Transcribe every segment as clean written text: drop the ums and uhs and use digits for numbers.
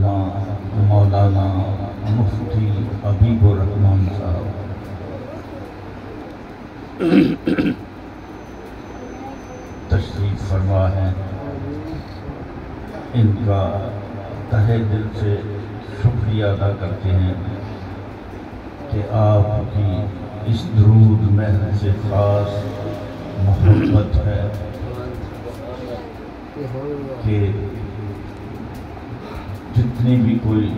علامہ مولانا مفتی حبیب الرحمان صاحب تشریف فرما ہیں، ان کا تہہ دل سے شکریہ ادا کرتے ہیں کہ آپ کی اس درود محل سے خاص محبت ہے کہ جتنی بھی کوئی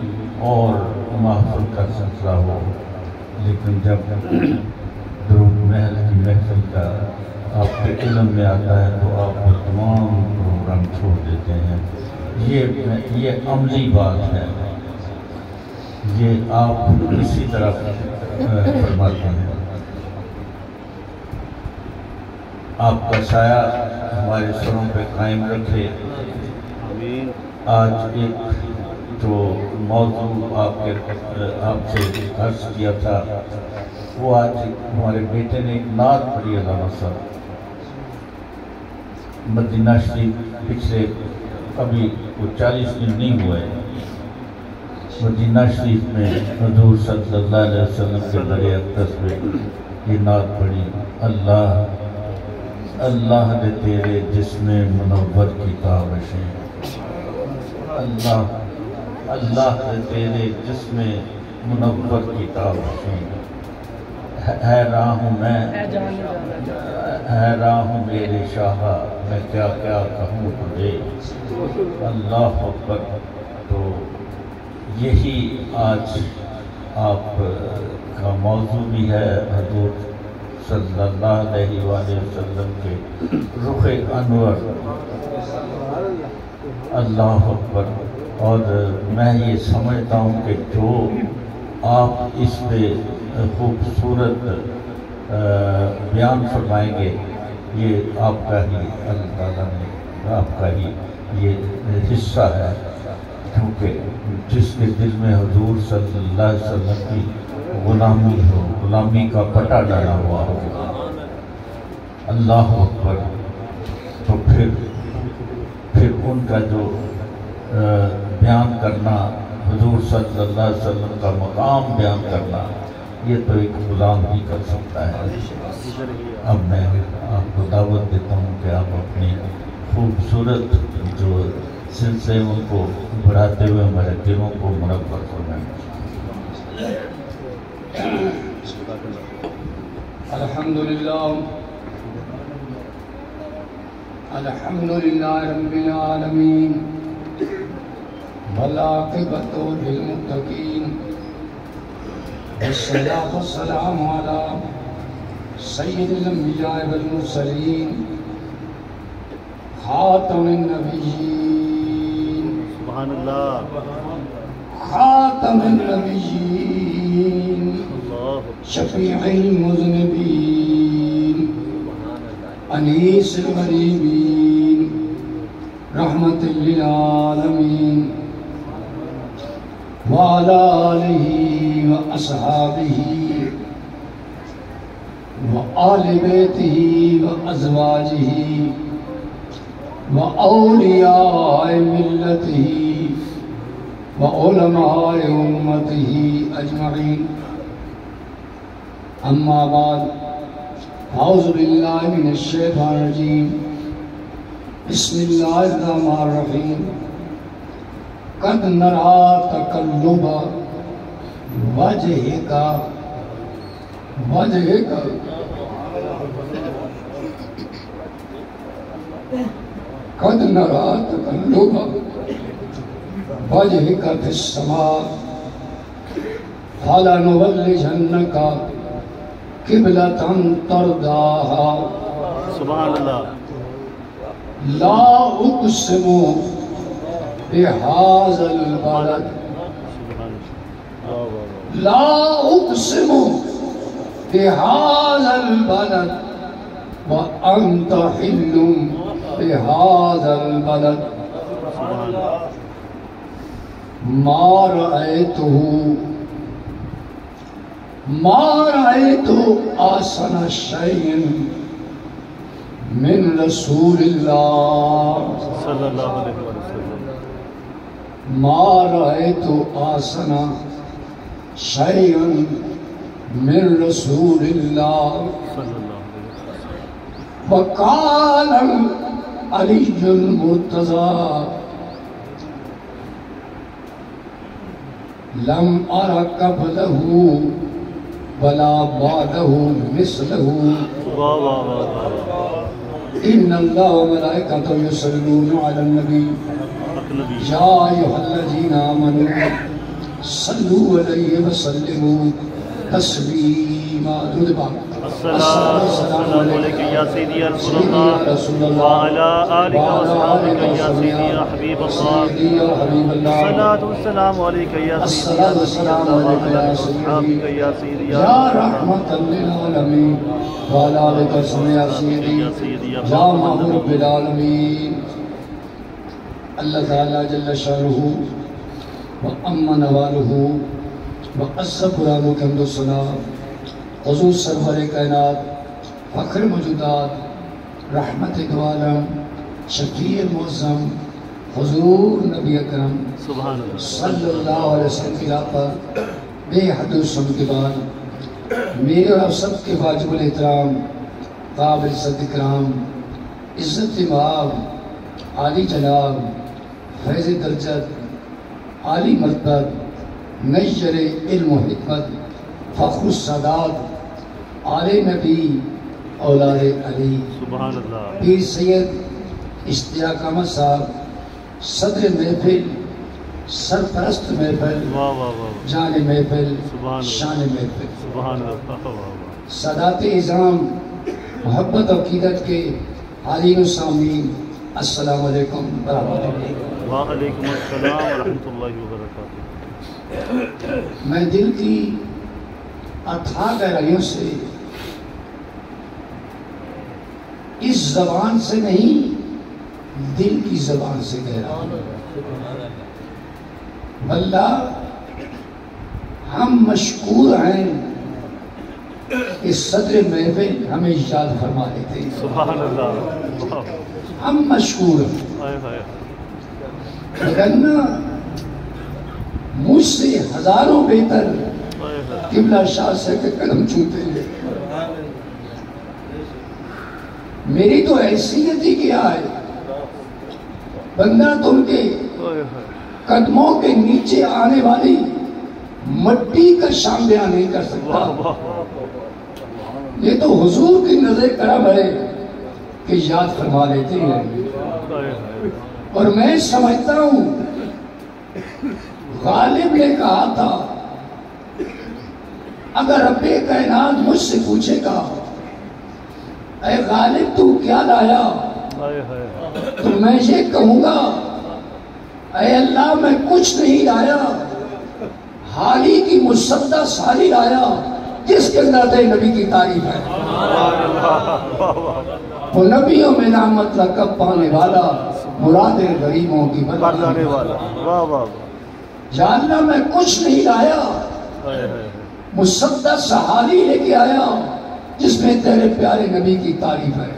اور محفل کا سلسلہ ہو، لیکن جب درود محل کی محفل کا آپ کے علم میں آتا ہے تو آپ وہ تمام پروگرام چھوڑ دیتے ہیں۔ یہ عملی بات ہے، یہ آپ اسی طرح فرماتے ہیں۔ آپ کا سایہ ہمارے سروں پہ قائم رکھے۔ آج ایک جو موضوع آپ سے عرض کیا تھا، وہ آج ہمارے بیٹے نے ایک نعت پڑھی علامہ صاحب مدینہ شریف، پچھلے ابھی کوئی 40 دن نہیں ہوئے، مدینہ شریف میں حضور صلی اللہ علیہ وسلم کے در اقدس پہ یہ نعت پڑھی، اللہ اللہ دے تیرے جسم منور کی تابشیں، اللہ اللہ دے تیرے جسم منور کی تابشیں، حیراں ہوں میں، حیراں ہوں میرے شاہ، میں کیا کیا کہوں تجھے، اللہ اکبر۔ تو یہی آج آپ کا موضوع بھی ہے، حضور صلی اللہ علیہ وآلہ وسلم کے رخ انور، اللہ اکبر۔ اور میں یہ سمجھتا ہوں کہ جو آپ اس پہ خوبصورت بیان فرمائیں گے، یہ آپ کا ہی، اللہ تعالیٰ نے آپ کا ہی یہ حصہ ہے، کیونکہ جس کے دل میں حضور صلی اللہ علیہ وسلم کی غلامی ہو، غلامی کا پٹا ڈالا ہوا ہو، اللہ اکبر، تو پھر ان کا جو بیان کرنا، حضور صلی اللہ علیہ وسلم کا مقام بیان کرنا، یہ تو ایک غلام ہی کر سکتا ہے۔ اب میں آپ کو دعوت دیتا ہوں کہ آپ اپنی خوبصورت جو سلسلے ان کو بڑھاتے ہوئے ہمارے دلوں کو منور فرمائیں۔ الحمدللہ الحمدللہ رب العالمین والعاقبۃ للمتقین، والصلاۃ والسلام علی سید الانبیاء والمرسلین، خاتم النبیین، سبحان اللہ، خاتم النبیین، شفیع المذنبین، انیس الغریبین، رحمت للعالمین، وعلی آلہ واصحابہ وآل بیتہ وازواجہ وأولیاء ملتہ وعلماء امتہ اجمعین، اما بعد، اعوذ باللہ من الشیطان الرجیم، بسم اللہ الرحمن الرحیم، قد نرى تقلب وجهك قد نرى تقلب وجهك في السماء فلنولجنك قبلة ترضاها، سبحان اللہ، لا اقسم بهذا البلد، لا اقسم بهذا البلد وانت حل بهذا البلد، ما رأيت آسن شيء من رسول اللہ صلی اللہ علیہ وسلم۔ ما رأيت آسنا شيئا من رسول الله وقال علي المرتضى لم أر قبله ولا بعده مثله إن الله وملائكته يصلون على النبي يا أيها الذين آمنوا صلوا عليه وسلموا تسليما. السلام علیکم یا سیدی یا رسول اللہ وعلی آلہ وصحبہ یا سیدی یا حبیب اللہ. الصلاۃ والسلام علیکم یا سیدی یا رسول اللہ وعلی اصحابہ یا سیدی یا رحمت للعالمین وعلی آلہ وصحبہ یا سیدی یا محبوب العالمین. اللہ تعالی جل شانہ وَأَمَّ نَوَالُهُ وَأَسَّ قرآن کے حمد و ثنا حضور سرور کائنات فخر موجودات رحمت دو عالم شفیع معظم حضور نبی اکرم صلی اللہ علیہ وسلم کی راہ پر بے حد و سم کے بعد میرے اور آپ سب کے واجب الاحترام قابل عزت اکرام عزت مآب عالی جناب فیض درجت عالی مرتبت نجر علم و حکمت فخر السادات آل نبی اولاد علی پیر سید اشتیاق احمد صاحب صدر محفل سرپرست محفل جان محفل شان محفل سادات اعظام محبت و عقیدت کے حاضرین و سامعین السلام علیکم ورحمۃ اللہ. وعلیکم السلام ورحمۃ اللہ وبرکاتہ. میں دل کی اتھاہ گہرائیوں سے اس زبان سے نہیں دل کی زبان سے کہہ رہا ہوں. اللہ ہم مشکور ہیں کہ صدر محفل ہمیں یاد فرما دیتے ہیں. سبحان اللہ. ہم مشکور ہیں وگرنہ مجھ سے ہزاروں بہتر قبلہ شاہ سے کے قدم چھوتے ہیں. میری تو حیثیت ہی کیا ہے بندہ تو ان کے قدموں کے نیچے آنے والی مٹی کا شان بیان نہیں کر سکتا. یہ تو حضور کی نظر کرم ہے کہ یاد فرما لیتے ہیں. اور میں سمجھتا ہوں غالب نے کہا تھا اگر رب کائنات مجھ سے پوچھے گا اے غالب تو کیا لایا تو میں یہ کہوں گا اے اللہ میں کچھ نہیں لایا حالی کی مصدہ ساری لایا جس کے اندر تھے نبی کی تعریف ہے. وہ نبیوں میں نعمت لقب پانے والا مراد غریبوں کی بردانے والا. یا اللہ میں کچھ نہیں لایا مصدہ سہاری لے کے آیا جس میں تیرے پیارے نبی کی تعریف ہے.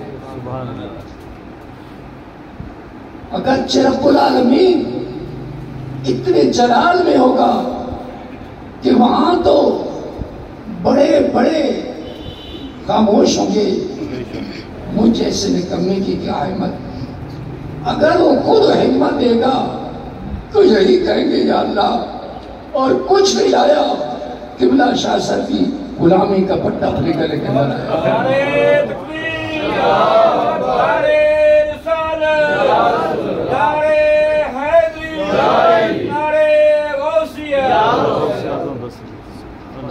اگرچہ رب العالمین اتنے جلال میں ہوگا کہ وہاں تو بڑے بڑے خاموش ہوں گے مجھ جیسے نکمے کی کیا حکمت. اگر وہ خود حکمت دے گا تو یہی کہیں گے یا اللہ اور کچھ نہیں آیا قبلہ شاہ سر کی غلامی کا پٹا اپنے گلے کے اندر آیا.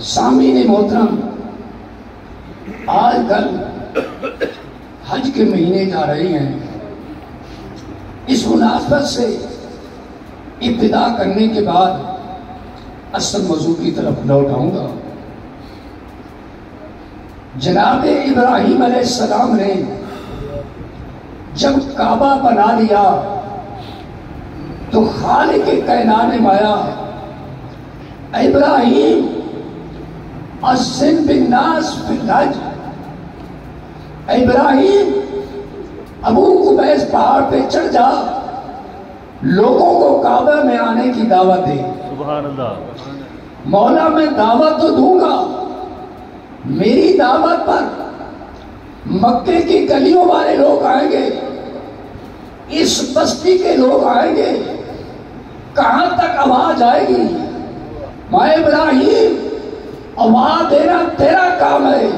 سامعین محترم آج کل حج کے مہینے جا رہے ہیں. اس مناسبت سے ابتدا کرنے کے بعد اصل موضوع کی طرف لوٹ آؤں گا. جناب ابراہیم علیہ السلام نے جب کعبہ بنا لیا تو خالق کائنات نے مایا ابراہیم اذن بالناس بالحج. ابراہیم ابو قبیس پہاڑ پہ چڑھ جا لوگوں کو کعبہ میں آنے کی دعوت دے. سبحان اللہ. مولا میں دعوت تو دوں گا، میری دعوت پر مکے کی گلیوں والے لوگ آئیں گے، اس بستی کے لوگ آئیں گے، کہاں تک آواز آئے گی؟ ماں ابراہیم آواز دینا تیرا کام ہے،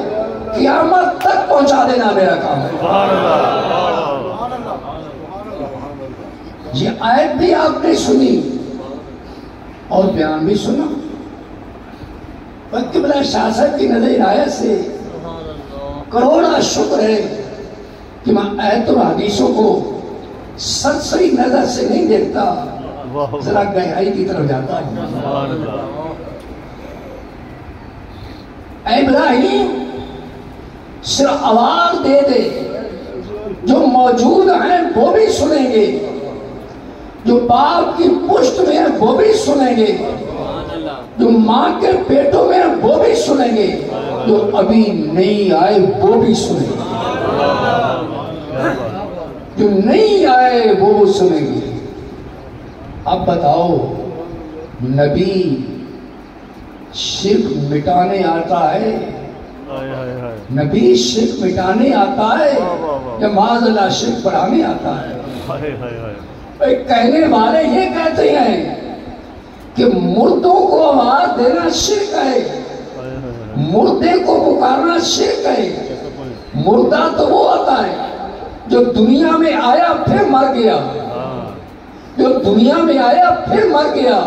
قیامت تک پہنچا دینا میرا کام ہے. سبحان اللہ. یہ آیت بھی آپ نے سنی اور بیان بھی سنا. قبلہ شاہ صاحب کی نظر عنایت سے کروڑا شکر ہے کہ میں آیت اور حدیثوں کو سرسری نظر سے نہیں دیکھتا، ذرا گہرائی کی طرف جاتا ہوں. اے ابراہیم صرف آواز دے دے، جو موجود ہیں وہ بھی سنیں گے، جو باپ کی پشت میں ہیں وہ بھی سنیں گے، جو ماں کے پیٹوں میں ہیں وہ بھی سنیں گے، جو ابھی نہیں آئے وہ بھی سنیں گے، جو نہیں آئے وہ سنیں گے. اب بتاؤ، نبی شرک مٹانے آتا ہے؟ نبی شرک مٹانے آتا ہے یا معاذ اللہ شرک بڑھانے آتا ہے؟ کہنے والے یہ کہتے ہیں کہ مردوں کو آواز دینا شرک ہے، مردے کو پکارنا شرک ہے. مردہ تو وہ ہوتا ہے جو دنیا میں آیا پھر مر گیا، جو دنیا میں آیا پھر مر گیا،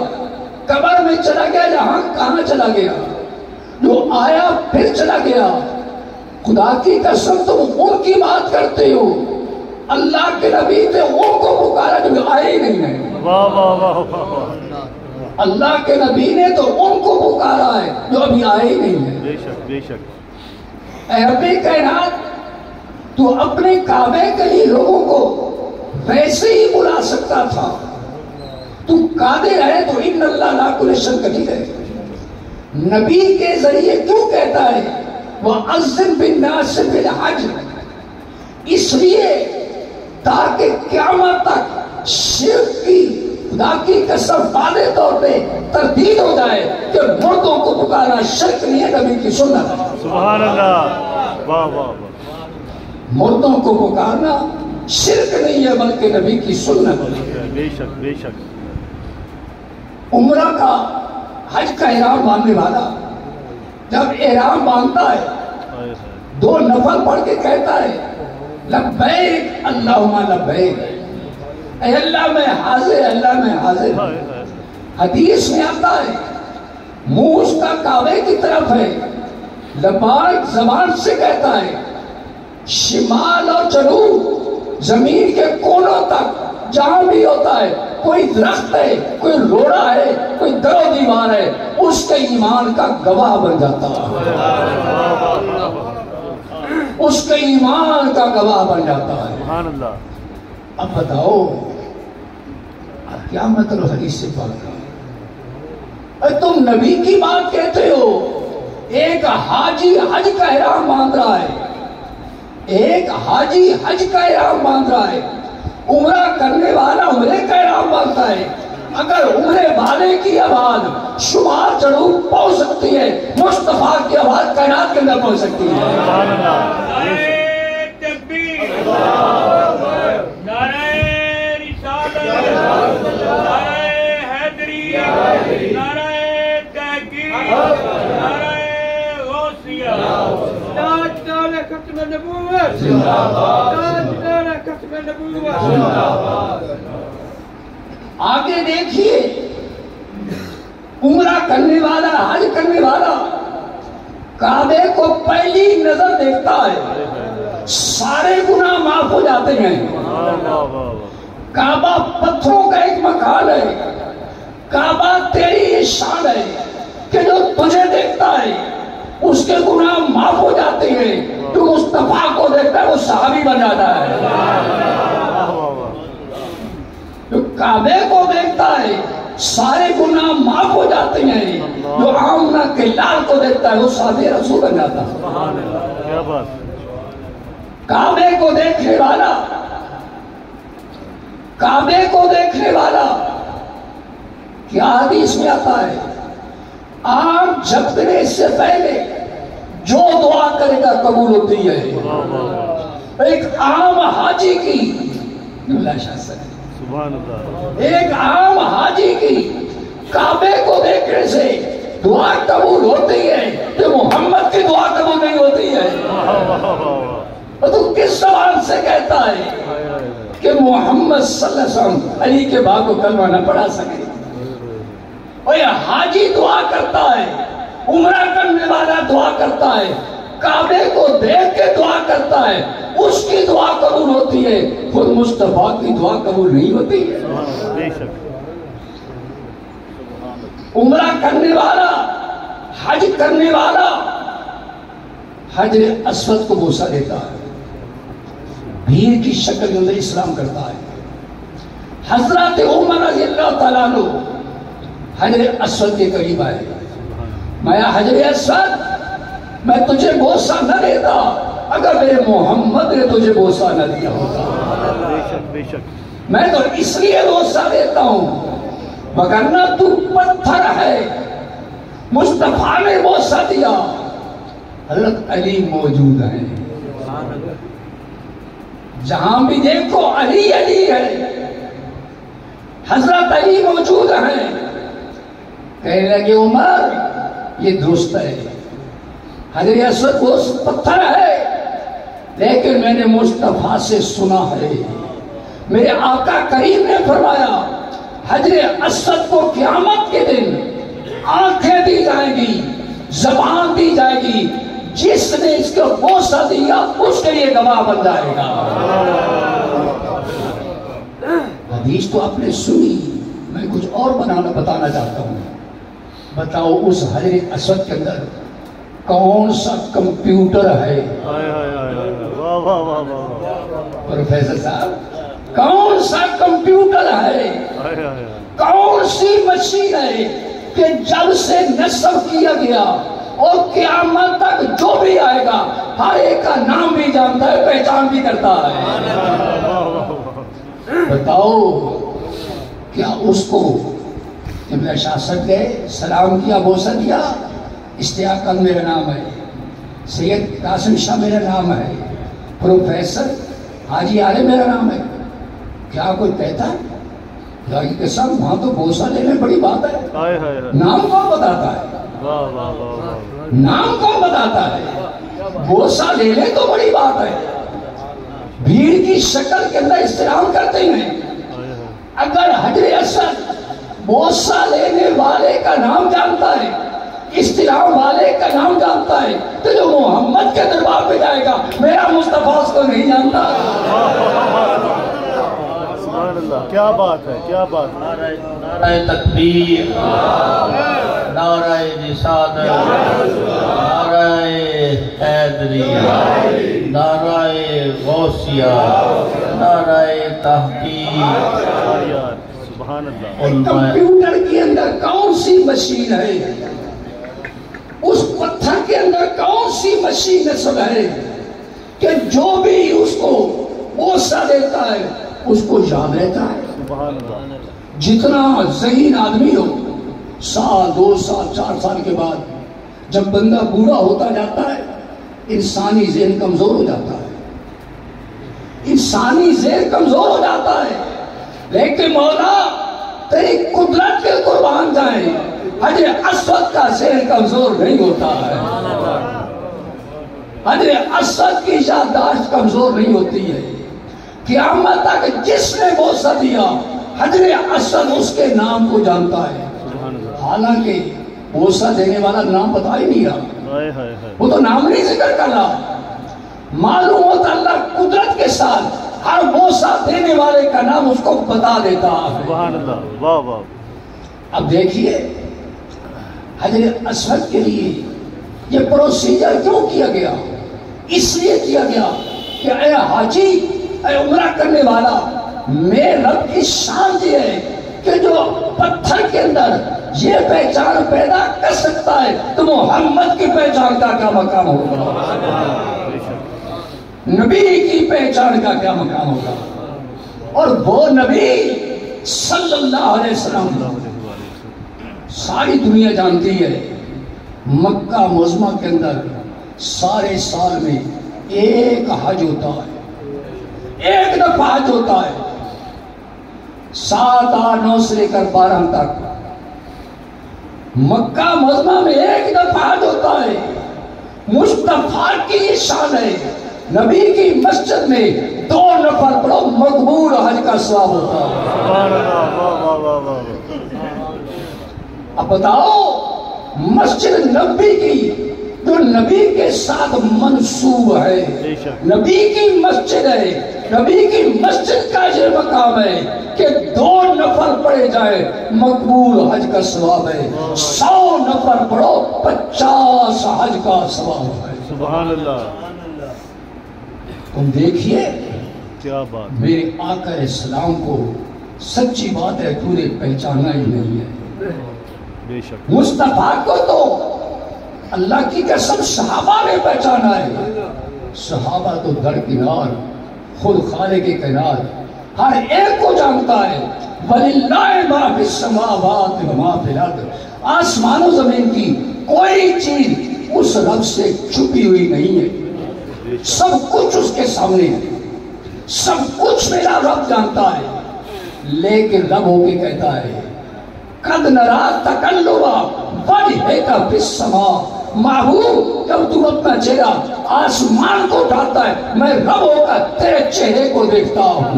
قبر میں چلا گیا، جہاں کہاں چلا گیا، جو آیا پھر چلا گیا. خدا کی قسم تم ان کی بات کرتے ہو، اللہ کے نبی تھے ان کو پکارا جو آئے ہی نہیں ہیں. اللہ کے نبی نے تو ان کو پکارا ہے جو ابھی آئے ہی نہیں ہیں. بے شک بے شک. اے رب کائنات، تو اپنے کعبے کے لیے لوگوں کو ویسے ہی بلا سکتا تھا. تو قادر ہے تو ان اللہ لا کل شیء قدیر ہے. نبی کے ذریعے کیوں کہتا ہے وَأَذِّن بِالنَّاسِ بِالْحَجِّ؟ اس لیے تاکہ قیامت تک شرک کی خدا کی قسم واضح طور پہ تردید ہو جائے کہ مردوں کو پکارنا شرک نہیں ہے، نبی کی سنت ہے. سبحان اللہ. واہ واہ واہ. مردوں کو پکارنا شرک نہیں ہے بلکہ نبی کی سنت ہے. بے شک بے شک. عمرہ کا حج کا احرام باندھنے والا جب احرام باندھتا ہے 2 نفل پڑھ کے کہتا ہے لبیک اللہم لبیک، اے اللہ میں حاضر، اللہ میں حاضر. حدیث میں آتا ہے منہ اس کا کعبے کی طرف ہے، لبیک زبان سے کہتا ہے، شمال اور جنوب زمین کے کونوں تک جہاں بھی ہوتا ہے، کوئی درخت ہے، کوئی روڑا ہے، کوئی در و دیوار ہے، اس کے ایمان کا گواہ بن جاتا ہے، اس کے ایمان کا گواہ بن جاتا ہے. سبحان اللہ. اب بتاؤ کیا مطلب حدیث سے بات کر؟ تم نبی کی بات کہتے ہو. ایک حاجی حج کا احرام باندھ رہا ہے، ایک حاجی حج کا احرام باندھ رہا ہے، عمرہ کرنے والا عمرے کا احرام باندھتا ہے. اگر عمرے والے کی آواز شمال جنوب پہنچ سکتی ہے، مصطفیٰ کی آواز کائنات کے اندر پہنچ سکتی ہے. سبحان اللہ. آگے دیکھیے، عمرہ کرنے والا حج کرنے والا کعبے کو پہلی نظر دیکھتا ہے، سارے گناہ معاف ہو جاتے ہیں. کعبہ پتھروں کا ایک مکان ہے، کعبہ تیری شان ہے کہ جو تجھے دیکھتا ہے اس کے گناہ معاف ہو جاتے ہیں. تو مصطفیٰ کو دیکھتا ہے وہ صحابی بن جاتا ہے. جو کعبے کو دیکھتا ہے سارے گناہ معاف ہو جاتے ہیں. جو آمنہ کے لال کو دیکھتا ہے وہ صحابی رسول بن جاتا ہے. کعبے کو دیکھنے والا کعبے کو دیکھنے والا، کیا حدیث میں آتا ہے، آنکھ جھپکنے سے پہلے جو دعا کرے گا قبول ہوتی ہے۔ ایک عام حاجی کی، سبحان اللہ، ایک عام حاجی کی کعبے کو دیکھنے سے دعا قبول ہوتی ہے، تو محمد کی دعا قبول نہیں ہوتی ہے۔ تو کس زبان سے کہتا ہے کہ محمد صلی اللہ علیہ وسلم علی کے باپ کو کلمہ نہ پڑھا سکے؟ اور یہ حاجی دعا کرتا ہے، عمرہ کرنے والا دعا کرتا ہے، کعبے کو دیکھ کے دعا کرتا ہے، اس کی دعا قبول ہوتی ہے، خود مصطفیٰ کی دعا قبول نہیں ہوتی ہے۔ بے شک، عمرہ کرنے والا، حج کرنے والا حجر اسود کو بوسہ دیتا ہے، بھیڑ کی شکل اندر اسلام کرتا ہے۔ حضرت عمر رضی اللہ تعالیٰ عنہ حجر اسود کے قریب آئے، میں حجر اسود، میں تجھے بوسہ نہ دیتا اگر میرے محمد نے تجھے بوسہ نہ دیا ہوتا۔ بے شک، بے شک، میں تو اس لیے بوسہ دیتا ہوں وگرنہ تو پتھر ہے، مصطفیٰ نے بوسہ دیا۔ حضرت علی موجود ہیں، جہاں بھی دیکھو علی علی ہے، حضرت علی موجود ہیں۔ کہنے لگے عمر یہ درست ہے، حجر اسود وہ پتھر ہے، لیکن میں نے مصطفیٰ سے سنا ہے، میرے آقا کریم نے فرمایا حجر اسود کو قیامت کے دن آنکھیں دی جائیں گی، زبان دی جائے گی، جس نے اس کو بوسہ دیا اس کے لیے گواہ بن جائے گا۔ حدیث تو آپ نے سنی، میں کچھ اور بتانا چاہتا ہوں۔ بتاؤ اس حجر اسود کے اندر کون سا کمپیوٹر ہے؟ واہ واہ واہ واہ، پروفیسر صاحب، کون سا کمپیوٹر ہے، کون سی مشین ہے کہ جب سے نصب کیا گیا اور قیامت تک جو بھی آئے گا ہر ایک کا نام بھی جانتا ہے، پہچان بھی کرتا ہے۔ بتاؤ کیا اس کو جب شاہ صاحب گئے سلام کیا، بوسہ دیا، اشتیاق خان میرا نام ہے، سید قاسم شاہ میرا نام ہے، پروفیسر حاجی عالم میرا نام ہے، کیا کوئی کہتا ہے؟ خدا کی قسم وہاں تو بوسہ لینے بڑی بات ہے، نام کون بتاتا ہے؟ نام کون بتاتا ہے؟ بوسہ لینے تو بڑی بات ہے، بھیڑ کی شکل کے اندر استلام کرتے ہیں۔ اگر حجر اسود بوسہ لینے والے کا نام جانتا ہے، استلام والے کا نام جانتا ہے، تو جو محمد کے دربار پہ جائے گا میرا مصطفیٰ اس کو نہیں جانتا۔ سبحان اللہ، کیا بات ہے، کیا بات ہے۔ نعرہ تکبیر، نعرہ رسالت، نعرہ حیدری، نعرہ غوثیہ، نعرہ تحقیق۔ سبحان اللہ، کمپیوٹر کے اندر کون سی مشین ہے، اس پتھر کے اندر کون سی مشین نصب ہے کہ جو بھی اس کو بوسہ دیتا ہے اس کو یاد رہتا ہے۔ سبحان اللہ، جتنا ذہین آدمی ہو، سال 2 سال 4 سال کے بعد جب بندہ بوڑھا ہوتا جاتا ہے انسانی ذہن کمزور ہو جاتا ہے، انسانی ذہن کمزور ہو جاتا ہے، لیکن مولا تیری قدرت کے قربان جائیں حجر اسود کا ذہن کمزور نہیں ہوتا ہے، حجر اسود کی یادداشت کمزور نہیں ہوتی ہے۔ قیامت تک جس نے بوسہ دیا حجر اسود اس کے نام کو جانتا ہے، حالانکہ بوسہ دینے والا نام بتا ہی نہیں رہا، وہ تو نام نہیں ذکر کر رہا۔ معلوم ہوتا اللہ قدرت کے ساتھ ہر بوسہ دینے والے کا نام اس کو بتا دیتا ہے۔ سبحان اللہ، واہ واہ۔ اب دیکھیے حجر اسود کے لیے یہ پروسیجر کیوں کیا گیا؟ اس لیے کیا گیا کہ اے حاجی، اے عمرہ کرنے والا، میرے رب کی شان یہ ہے کہ جو پتھر کے اندر یہ پہچان پیدا کر سکتا ہے تو محمد کی پہچان کا کیا مقام ہوگا، نبی کی پہچان کا کیا مقام ہوگا۔ اور وہ نبی صلی اللہ علیہ وسلم ساری دنیا جانتی ہے مکہ معظمہ کے اندر سارے سال میں ایک حج ہوتا ہے، ایک دفعہ حج ہوتا ہے، 7، 8، 9 سے لے کر 12 تک مکہ معظمہ میں ایک دفعہ حج ہوتا ہے۔ مصطفیٰ کی شان ہے، نبی کی مسجد میں 2 نفر پڑھو مقبول حج کا ثواب ہوتا ہے۔ اب بتاؤ مسجد نبی کی جو نبی کے ساتھ منسوب ہے، نبی کی مسجد ہے، نبی کی مسجد کا یہ مقام ہے کہ 2 نفر پڑھے جائیں مقبول حج کا ثواب ہے، 100 نفر پڑھو 50 حج کا ثواب ہے۔ سبحان اللہ۔ تم دیکھیے کیا بات، میرے آقا اسلام کو سچی بات ہے تو نے پہچانا ہی نہیں ہے۔ بے شک مصطفیٰ کو تو اللہ کی قسم صحابہ نے پہچانا ہے، صحابہ تو درکنار خود خالق کے کائنات ہر ایک کو جانتا ہے۔ وَلِلَّهِ مَا فِي السَّمَاوَاتِ وَمَا فِي الْأَرْضِ، آسمان و زمین کی کوئی چیز اس رب سے چھپی ہوئی نہیں ہے، سب کچھ اس کے سامنے ہے، سب کچھ میرا رب جانتا ہے۔ لیکن رب ہو کے کہتا ہے قَدْ نَرَا تَقَلُّبَ وَجْهِكَ فِي السَّمَاءِ، محبوب جب تم اپنا چہرہ آسمان کو اٹھاتا ہے میں رب ہو کر تیرے چہرے کو دیکھتا ہوں۔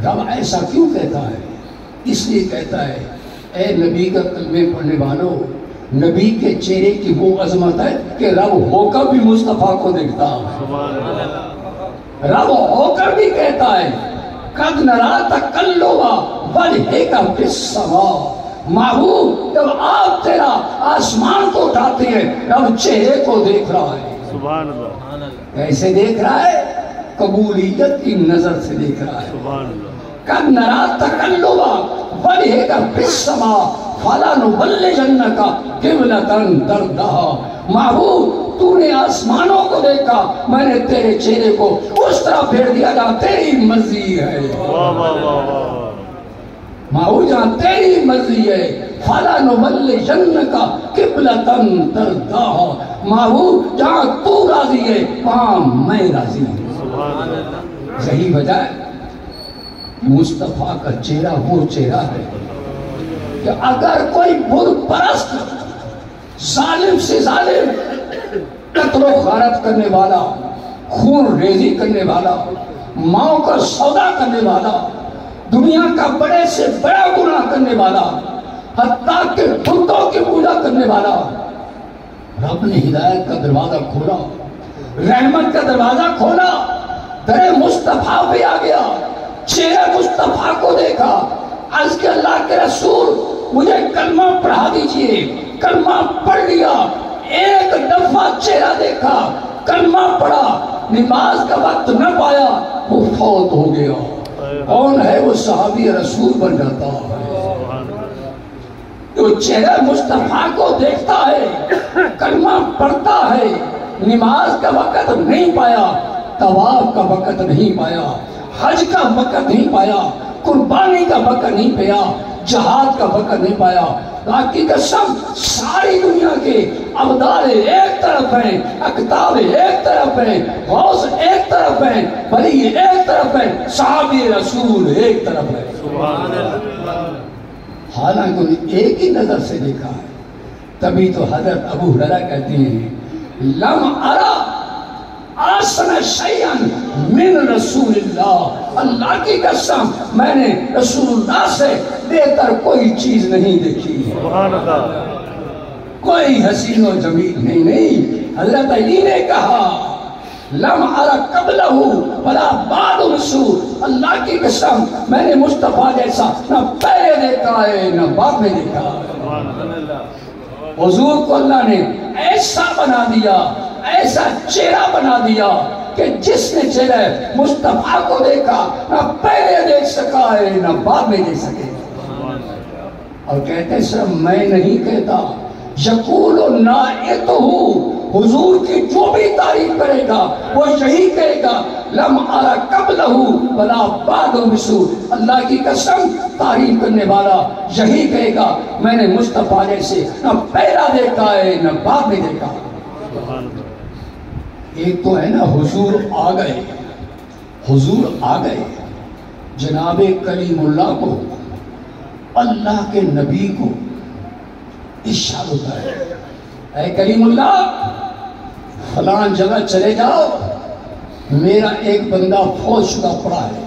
رب ایسا کیوں کہتا ہے؟ اس لیے کہتا ہے اے نبی کا کلمے پڑھنے والوں، نبی کے چہرے کی وہ عظمت ہے کہ رب ہو کر بھی مصطفیٰ کو دیکھتا ہے، رب ہو کر بھی کہتا ہے قَدْ نَرَا تَقَلُّبَ وَجْهِكَ فِي السَّمَاءِ، محبوب جب آپ تیرا آسمان کو اٹھاتے ہیں رب چہرے کو دیکھ رہا ہے۔ سبحان اللہ۔ کیسے دیکھ رہا ہے؟ قبولیت کی نظر سے دیکھ رہا ہے۔ سبحان اللہ۔ قَدْ نَرَا تَقَلُّبَ وَجْهِكَ فِي السَّمَاءِ فَلَنُوَلِّيَنَّكَ قِبْلَةً تَرْضَاهَا، محبوب تو نے آسمانوں کو دیکھا، میں نے تیرے چہرے کو اس طرح پھیر دیا جہاں تیری مرضی ہے۔ واہ واہ واہ واہ۔ محبوب جہاں تیری مرضی ہے، فَلَنُوَلِّيَنَّكَ قِبْلَةً تَرْضَاهَا، محبوب جہاں تو راضی ہے وہاں میں راضی ہوں۔ سبحان اللہ۔ یہی وجہ ہے مصطفیٰ کا چہرہ وہ چہرہ ہے کہ اگر کوئی بت پرست ظالم سے ظالم قتل و غارت کرنے والا، خون ریزی کرنے والا، ماؤں کا سودا کرنے والا، دنیا کا بڑے سے بڑا گناہ کرنے والا، حتیٰ کہ بتوں کی پوجا کرنے والا، رب نے ہدایت کا دروازہ کھولا، رحمت کا دروازہ کھولا، در مصطفیٰ پہ آ گیا، چہرہ مصطفیٰ کو دیکھا، عرض کہ اللہ کے رسول مجھے کلمہ پڑھا دیجئے، کلمہ پڑھ لیا، ایک دفعہ چہرہ دیکھا، کلمہ پڑھا، نماز کا وقت نہ پایا، وہ فوت ہو گیا۔ کون ہے وہ؟ صحابی رسول بن جاتا ہے جو چہرہ مصطفیٰ کو دیکھتا ہے، کلمہ پڑھتا ہے، نماز کا وقت نہیں پایا، طواف کا وقت نہیں پایا، حج کا وقت نہیں پایا، قربانی کا وقت نہیں پایا، جہاد کا وقت نہیں پایا، باقی قسم ساری دنیا کے ابدال ایک طرف ہیں، اقطاب ایک طرف ہیں، غوث ایک طرف ہیں، ولی ایک طرف ہیں، صحابی رسول ایک طرف ہے۔ سبحان اللہ۔ حالانکہ انہیں ایک ہی نظر سے دیکھا ہے۔ تبھی تو حضرت ابو ہریرہ کہتے ہیں لم ارا آسن شیئن من رسول اللہ، اللہ کی قسم میں نے رسول اللہ سے بہتر کوئی چیز نہیں دیکھی ہے۔ سبحان اللہ۔ کوئی حسین و جمیل نہیں۔ حضرت علی نے کہا لم ارا قبلہ ولا بعد رسول، اللہ کی قسم میں نے مصطفیٰ جیسا نہ پہلے دیکھا ہے نہ بعد میں دیکھا ہے۔ حضور کو اللہ نے ایسا بنا دیا، ایسا چہرہ بنا دیا کہ جس نے چہرہ مصطفیٰ کو دیکھا نہ پہلے دیکھ سکا ہے نہ بعد میں دیکھ سکے۔ اور کہتے ہیں صرف میں نہیں کہتا، یقول نائتہ، حضور کی جو بھی تعریف کرے گا وہ یہی کہے گا لم ارى قبلہ ولا بعدہ مثلہ. اللہ کی قسم تعریف کرنے والا یہی کہے گا میں نے مصطفیٰ جیسے نہ پہلا دیکھا ہے نہ بعد میں دیکھا. ایک تو ہے نا حضور آ گئے، حضور آ گئے، جناب کلیم اللہ کو، اللہ کے نبی کو ارشاد ہوتا ہے اے کلیم اللہ فلان جگہ چلے جاؤ، میرا ایک بندہ فوت شدہ پڑا ہے،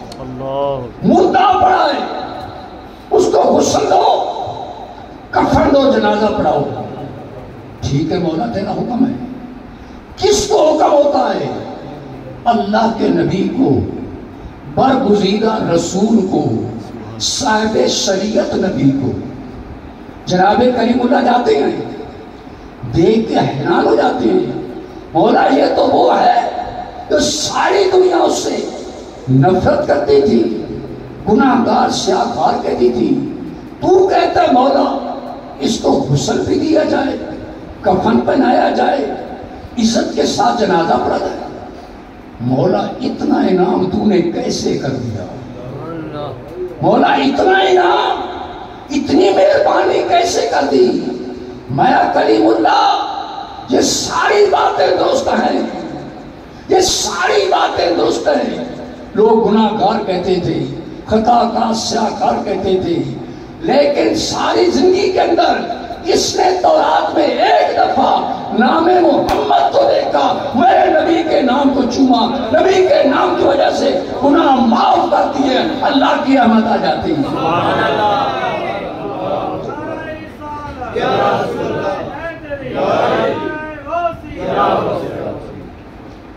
مردہ پڑا ہے، اس کو غسل دو، کفن دو، جنازہ پڑھاؤ. ٹھیک ہے مولا تیرا حکم ہے. کس کو حکم ہوتا ہے؟ اللہ کے نبی کو، برگزیدہ رسول کو، صاحب شریعت نبی کو. جناب کریم اللہ جاتے ہیں، دیکھ کے حیران ہو جاتے ہیں، مولا یہ تو وہ ہے جو ساری دنیا اس سے نفرت کرتی تھی، گناہ گار سیاہکار کہتی تھی، تو کہتا ہے مولا اس کو غسل بھی دیا جائے، کفن پہنایا جائے، عزت کے ساتھ جنازہ پڑھا جائے. مولا اتنا انعام تو نے کیسے کر دیا؟ مولا اتنا انعام، اتنی مہربانی کیسے کر دی؟ میں کلیم اللہ یہ ساری باتیں درست ہیں، یہ ساری باتیں درست ہیں. لوگ گناہ گار کہتے تھے، خطا کار سیاہکار کہتے تھے، لیکن ساری زندگی کے اندر اس نے تورات میں ایک دفعہ نام محمد کو دیکھا، میرے نبی کے نام کو چوما، نبی کے نام کی وجہ سے گناہ معاف کرتی ہے، اللہ کی رحمت آ جاتی ہے.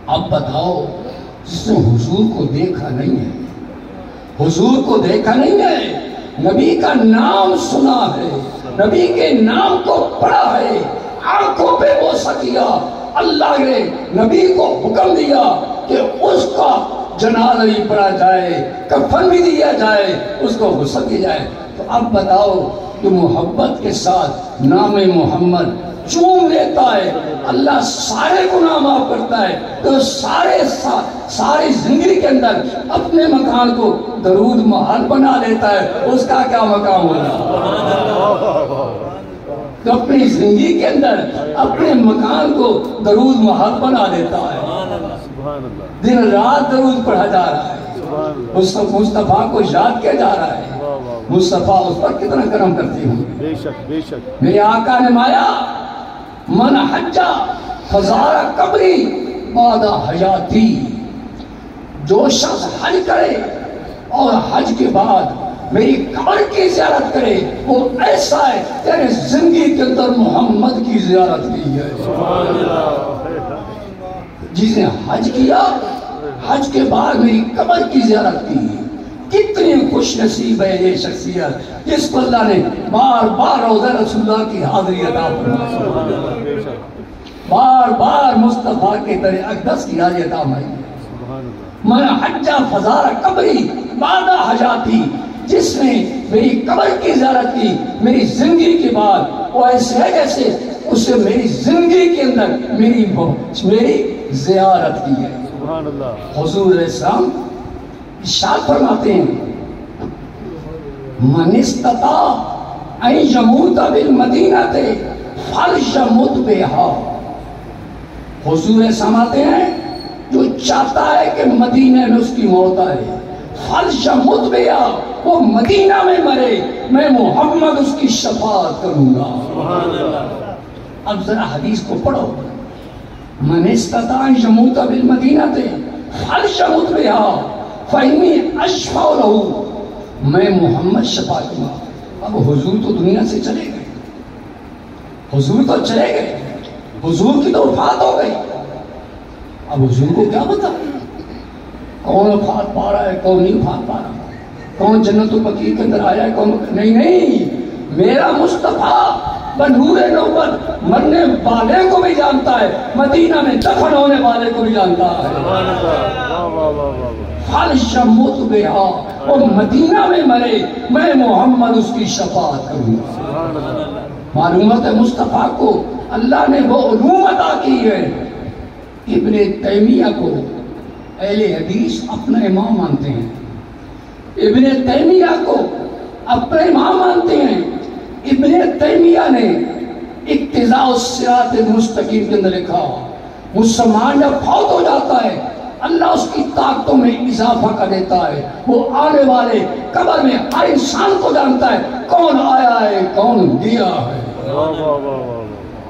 اب بتاؤ جس نے حضور کو دیکھا نہیں ہے، حضور کو دیکھا نہیں ہے، نبی کا نام سنا ہے، نبی کے نام کو پڑھا ہے، آنکھوں پہ بوسہ کیا، اللہ نے نبی کو حکم دیا کہ اس کا جنازہ بھی پڑھا جائے، کفن بھی دیا جائے، اس کو غسل دیا جائے. تو اب بتاؤ جو محبت کے ساتھ نام محمد چوم لیتا ہے، اللہ سارے گناہ معاف کرتا ہے. تو ساری زندگی کے اندر اپنے مکان کو درود محل بنا لیتا ہے، اس کا کیا مقام ہوگا؟ تو اپنی زندگی کے اندر اپنے مکان کو درود محل بنا دیتا ہے، دن رات درود پڑھا جا رہا ہے، مصطفیٰ کو یاد کیا جا رہا ہے. مصطفیٰ اس پر کتنا کرم کرتے ہوں. بے شک بے شک. میرے آقا نے مایا من حجہ فزارہ قبری بعد حیاتی، جو شخص حج کرے اور حج کے بعد میری قبر کی زیارت کرے وہ ایسا ہے تیرے زندگی کے اندر محمد کی زیارت کی ہے. جس نے حج کیا، حج کے بعد میری قبر کی زیارت کی، کتنی خوش نصیب ہے یہ شخصیت جس کو اللہ نے بار بار روضہ رسول اللہ کی حاضری عطا فرمائی، بار بار مصطفیٰ کے در اقدس کی حاضری عطا فرمائی. من حجہ فزارہ قبری بعد حیاتی، جس نے میری قبر کی زیارت کی میری زندگی کے بعد، وہ ایسے ہے جیسے اس سے میری زندگی کے اندر میری زیارت کی ہے. حضور علیہ السلام ارشاد فرماتے ہیں من استطاع ان یموت بالمدینہ فلیمت بہا. حضور فرماتے ہیں جو چاہتا ہے کہ مدینہ میں اس کی موت آئے، فلیمت بہا، وہ مدینہ میں مرے، میں محمد اس کی شفاعت کروں گا. اب ذرا حدیث کو پڑھو، من استطاع ان یموت بالمدینہ فلیمت بہا فإنی اشفع لہ، میں محمد شفاعت کروں گا. اب حضور تو دنیا سے چلے گئے، حضور تو چلے گئے، حضور کی تو وفات ہو گئی. اب حضور کو کیا پتا کون وفات پا رہا ہے کون نہیں وفات پا رہا، کون جنت البقیع کے اندر آیا ہے کون نہیں. میرا مصطفیٰ بنور نبوت مرنے والے کو بھی جانتا ہے، مدینہ میں دفن ہونے والے کو بھی جانتا ہے. فلیمت بہا، وہ مدینہ میں مرے، میں محمد اس کی شفاعت کروں گا. معلومات مصطفیٰ کو اللہ نے وہ علوم عطا کی ہے. ابن تیمیہ کو اہل حدیث اپنا امام مانتے ہیں، ابن تیمیہ کو اپنا امام مانتے ہیں۔ ابن تیمیہ نے اقتضاء الصراط المستقیم کے اندر لکھا مسلمان جب فوت ہو جاتا ہے اللہ اس کی طاقتوں میں اضافہ کر دیتا ہے، وہ آنے والے قبر میں ہر انسان کو جانتا ہے کون آیا ہے کون گیا ہے۔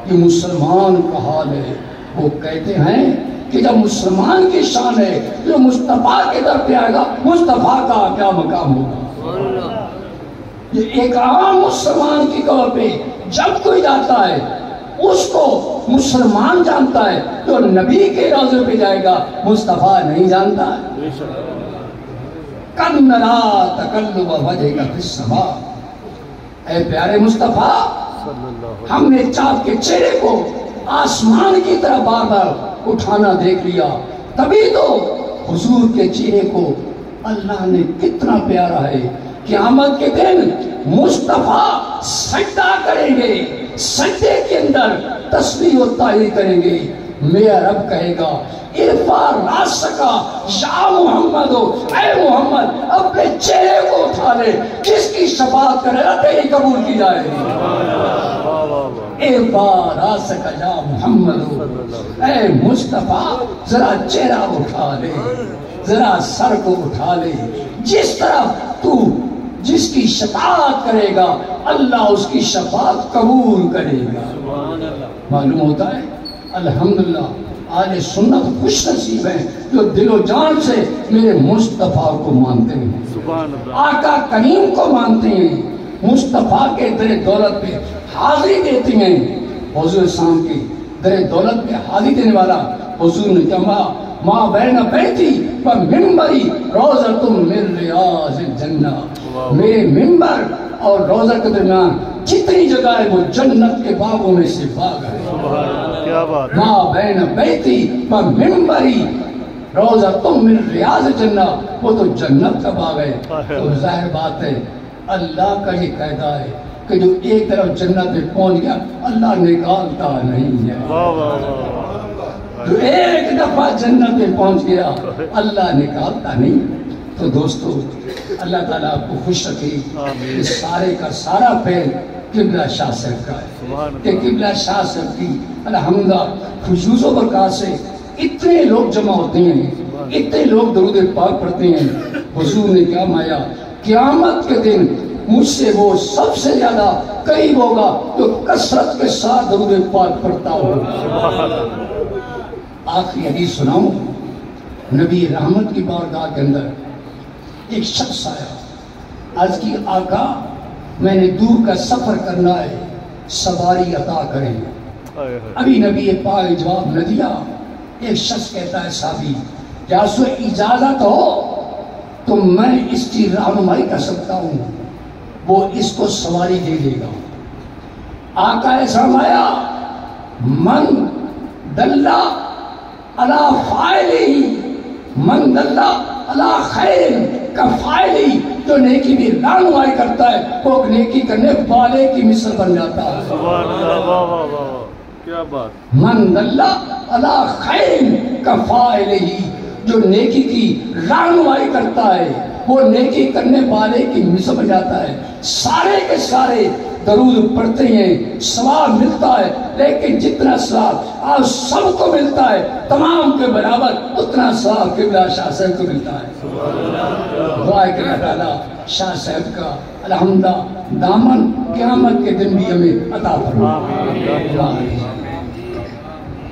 یہ مسلمان کا حال ہے۔ وہ کہتے ہیں کہ جب مسلمان کی شان ہے جو مصطفیٰ کے در پہ آئے گا مصطفیٰ کا کیا مقام ہوگا۔ یہ ایک عام مسلمان کی طور پہ جب کوئی جاتا ہے اس کو مسلمان جانتا ہے، جو نبی کے روضے پہ جائے گا مصطفیٰ نہیں جانتا ہے۔ قد نرا تقلب وجہک فی السماء، اے پیارے مصطفیٰ ہم نے چاند کے چہرے کو آسمان کی طرح بار بار اٹھانا دیکھ لیا، تبھی تو حضور کے چہرے کو اللہ نے کتنا پیارا ہے۔ قیامت کے دن مصطفیٰ سجدہ کریں گے، سجدے کے اندر تسبیح و تعریف کریں گے، میرا رب کہے گا ارفع راسک یا محمد، اے محمد اپنے چہرے کو اٹھا لے، جس کی شفاعت کرے گا تیری قبول کی جائے گی۔ ارفع راسک یا محمد، اے مصطفیٰ ذرا چہرہ اٹھا لے، ذرا سر کو اٹھا لے، جس طرح تو جس کی شفاعت کرے گا اللہ اس کی شفاعت قبول کرے گا۔ معلوم ہوتا ہے الحمدللہ اہل سنت خوش نصیب ہیں جو دل و جان سے میرے مصطفیٰ کو مانتے ہیں، آقا کریم کو مانتے ہیں، مصطفیٰ کے در دولت پہ حاضری دیتے ہیں۔ حضور اسلام کی در دولت پہ حاضری دینے والا حضور نے کہا ما بین بیتی و منبری روضۃ من ریاض الجنہ، میرے منبر اور روضہ کے درمیان جتنی جگہ ہے وہ جنت کے باغوں میں سے باغ ہے۔ ما بین بیتی و منبری روضۃ من ریاض الجنہ، وہ تو جنت کا باغ ہے۔ تو ظاہر بات ہے اللہ کا یہ قاعدہ ہے کہ جو ایک طرف جنت میں پہنچ گیا اللہ نکالتا نہیں ہے، جو ایک دفعہ جنت میں پہنچ گیا اللہ نکالتا نہیں۔ تو دوستو اللہ تعالیٰ آپ کو خوش رکھے کہ سارے کا سارا پیر قبلہ شاہ صاحب کا ہے، کہ قبلہ شاہ صاحب کی الحمدللہ خصوص و برکات سے اتنے لوگ جمع ہوتے ہیں، اتنے لوگ درود پاک پڑھتے ہیں۔ حضور نے کیا مایا قیامت کے دن مجھ سے وہ سب سے زیادہ قریب ہوگا جو کثرت کے ساتھ درود پاک پڑھتا ہوگا۔ آخری حدیث سناؤں، نبی رحمت کی بارگاہ کے اندر ایک شخص آیا، عرض کی آقا میں نے دور کا سفر کرنا ہے، سواری عطا کریں۔ ابھی نبی پاک جواب نہ دیا، ایک شخص کہتا ہے صحابی کیا سو اجازت ہو تو میں اس کی رہنمائی کر سکتا ہوں، وہ اس کو سواری دے دے گا۔ آقا ایسا فرمایا من دلہ علی فاعلہ، من دلہ علی خیر کا فاعل، جو نیکی بھی رہنمائی کرتا ہے وہ نیکی کرنے والے کی مثل بن جاتا ہے۔ سبحان اللہ، کیا بات۔ من دلہ علی خیر کا فاعل، جو نیکی کی رہنمائی کرتا ہے وہ نیکی کرنے والے کی مثل بن جاتا ہے۔ سارے کے سارے درود پڑھتے ہیں، ثواب ملتا ہے، لیکن جتنا ثواب آپ سب کو ملتا ہے تمام کے برابر اتنا ثواب قبلہ شاہ صاحب کو ملتا ہے۔ دعا ہے کہ اللہ تعالیٰ شاہ صاحب کا الحمدللہ دامن قیامت کے دن بھی ہمیں عطا فرمائے۔